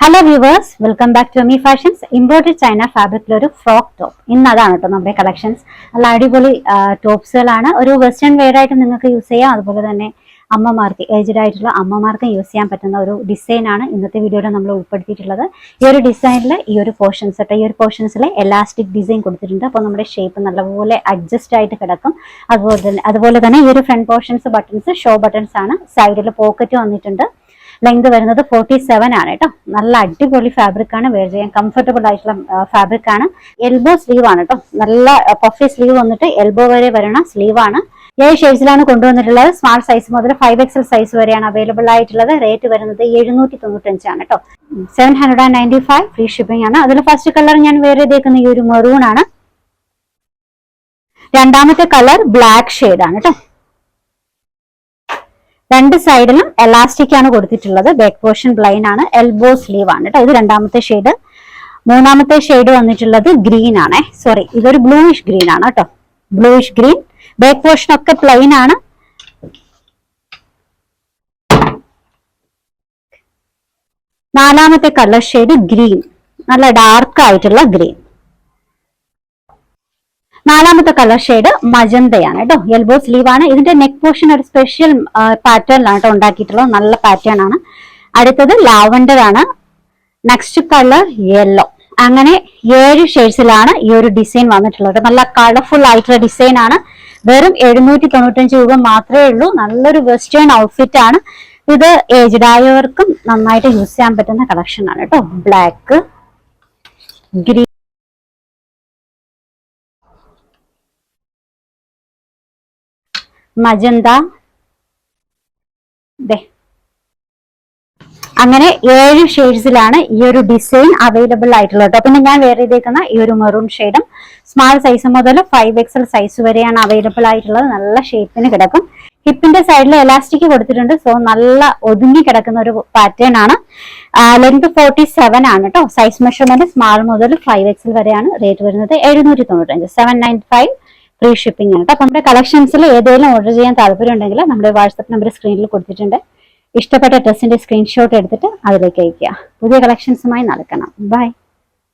Hello viewers, welcome back to Ami fashions. Imported China ഫാബ്രിക്കിലൊരു frock top. ഇന്ന് അതാണ് കേട്ടോ നമ്മുടെ കളക്ഷൻസ്. നല്ല അടിപൊളി ടോപ്സുകളാണ്. ഒരു വെസ്റ്റേൺ വെയർ ആയിട്ട് നിങ്ങൾക്ക് യൂസ് ചെയ്യാം. അതുപോലെ തന്നെ അമ്മമാർക്ക്, ഏജ്ഡ് ആയിട്ടുള്ള അമ്മമാർക്കും യൂസ് ചെയ്യാൻ പറ്റുന്ന ഒരു ഡിസൈനാണ് ഇന്നത്തെ വീഡിയോയിൽ നമ്മൾ ഉൾപ്പെടുത്തിയിട്ടുള്ളത്. ഈ ഒരു ഡിസൈനിൽ ഈ ഒരു പോർഷൻസിൽ എലാസ്റ്റിക് ഡിസൈൻ കൊടുത്തിട്ടുണ്ട്. അപ്പോൾ നമ്മുടെ ഷേപ്പ് നല്ലപോലെ അഡ്ജസ്റ്റ് ആയിട്ട് കിടക്കും. അതുപോലെ തന്നെ ഈ ഒരു front portions buttons show buttons ആണ്. സൈഡിൽ പോക്കറ്റ് വന്നിട്ടുണ്ട്. ലെങ്ത് വരുന്നത് 47 ആണ് കേട്ടോ. നല്ല അടിപൊളി ഫാബ്രിക് ആണ്. വെയർ ചെയ്യാൻ കംഫർട്ടബിൾ ആയിട്ടുള്ള ഫാബ്രിക് ആണ്. എൽബോ സ്ലീവ് ആണ് കേട്ടോ. നല്ല പഫി സ്ലീവ് വന്നിട്ട് എൽബോ വരെ വരണ സ്ലീവ് ആണ്. 7 ഷെയ്ഡ്സിലാണ് കൊണ്ടുവന്നിട്ടുള്ളത്. സ്മാൾ സൈസ് മുതൽ 5XL സൈസ് വരെയാണ് അവൈലബിൾ ആയിട്ടുള്ളത്. റേറ്റ് വരുന്നത് 795 ആണ് കേട്ടോ. 795 ഫ്രീ ഷിപ്പിംഗ് ആണ്. അതിൽ ഫസ്റ്റ് കളർ ഞാൻ വെയർ ചെയ്തേക്കുന്ന ഈ ഒരു മെറൂൺ ആണ്. രണ്ടാമത്തെ കളർ ബ്ലാക്ക് ഷെയ്ഡ് ആണ് കേട്ടോ. രണ്ട് സൈഡിലും എലാസ്റ്റിക് ആണ് കൊടുത്തിട്ടുള്ളത്. ബാക്ക് പോർഷൻ പ്ലെയിൻ ആണ്. എൽബോ സ്ലീവ് ആണ് കേട്ടോ. ഇത് രണ്ടാമത്തെ ഷെയ്ഡ്. മൂന്നാമത്തെ ഷെയ്ഡ് വന്നിട്ടുള്ളത് ഗ്രീൻ ആണ്. സോറി, ഇതൊരു ബ്ലൂയിഷ് ഗ്രീൻ ആണ് കേട്ടോ. Bluish green. ബാക്ക് പോർഷൻ ഒക്കെ പ്ലെയിൻ ആണ്. നാലാമത്തെ കളർ ഷെയ്ഡ് ഗ്രീൻ, നല്ല ഡാർക്ക് ആയിട്ടുള്ള ഗ്രീൻ. നാലാമത്തെ കളർ ഷെയ്ഡ് മജന്തയാണ് കേട്ടോ. എൽബോ സ്ലീവ് ആണ്. ഇതിന്റെ നെക്ക് പോർഷൻ ഒരു സ്പെഷ്യൽ പാറ്റേണിലാണ് കേട്ടോ ഉണ്ടാക്കിയിട്ടുള്ളത്. നല്ല പാറ്റേൺ ആണ്. അടുത്തത് ലാവൻഡർ ആണ്. Next colour yellow. അങ്ങനെ 7 ഷെയ്ഡ്സിലാണ് ഈ ഒരു ഡിസൈൻ വന്നിട്ടുള്ളത്. നല്ല കളർഫുൾ ആയിട്ടുള്ള ഡിസൈൻ ആണ്. വെറും 795 രൂപ മാത്രമേ ഉള്ളൂ. നല്ലൊരു വെസ്റ്റേൺ ഔട്ട്ഫിറ്റ് ആണ് ഇത്. ഏജ്ഡ് ആയവർക്കും നന്നായിട്ട് യൂസ് ചെയ്യാൻ പറ്റുന്ന കളക്ഷൻ ആണ് കേട്ടോ. ബ്ലാക്ക്, ഗ്രീൻ, മജന്ത, അങ്ങനെ 7 ഷെയ്ഡ്സിലാണ് ഈ ഒരു ഡിസൈൻ അവൈലബിൾ ആയിട്ടുള്ളത് കേട്ടോ. പിന്നെ ഞാൻ വേറെ ചെയ്തേക്കുന്ന ഈ ഒരു മെറൂൺ ഷെയ്ഡും സ്മാൾ സൈസ് മുതൽ 5XL സൈസ് വരെയാണ് അവൈലബിൾ ആയിട്ടുള്ളത്. നല്ല ഷേപ്പിന് കിടക്കും. ഹിപ്പിന്റെ സൈഡിൽ എലാസ്റ്റിക് കൊടുത്തിട്ടുണ്ട്. സോ നല്ല ഒതുങ്ങി കിടക്കുന്ന ഒരു പാറ്റേൺ ആണ്. ലെങ്ത് 47 ആണ് കേട്ടോ. സൈസ് മെഷർമെന്റ് സ്മാൾ മുതൽ 5XL വരെയാണ്. റേറ്റ് വരുന്നത് 795, 795 ഫ്രീ ഷിപ്പിംഗ് ആണ്. അപ്പൊ നമ്മുടെ കളക്ഷൻസിൽ ഏതെങ്കിലും ഓർഡർ ചെയ്യാൻ താല്പര്യം ഉണ്ടെങ്കിൽ നമ്മുടെ വാട്സ്ആപ്പ് നമ്പർ സ്ക്രീനിൽ കൊടുത്തിട്ടുണ്ട്. ഇഷ്ടപ്പെട്ട ഡ്രസ്സിന്റെ സ്ക്രീൻഷോട്ട് എടുത്തിട്ട് അതിലേക്ക് അയക്കുക. പുതിയ കളക്ഷൻസുമായി നടക്കണം. ബൈ.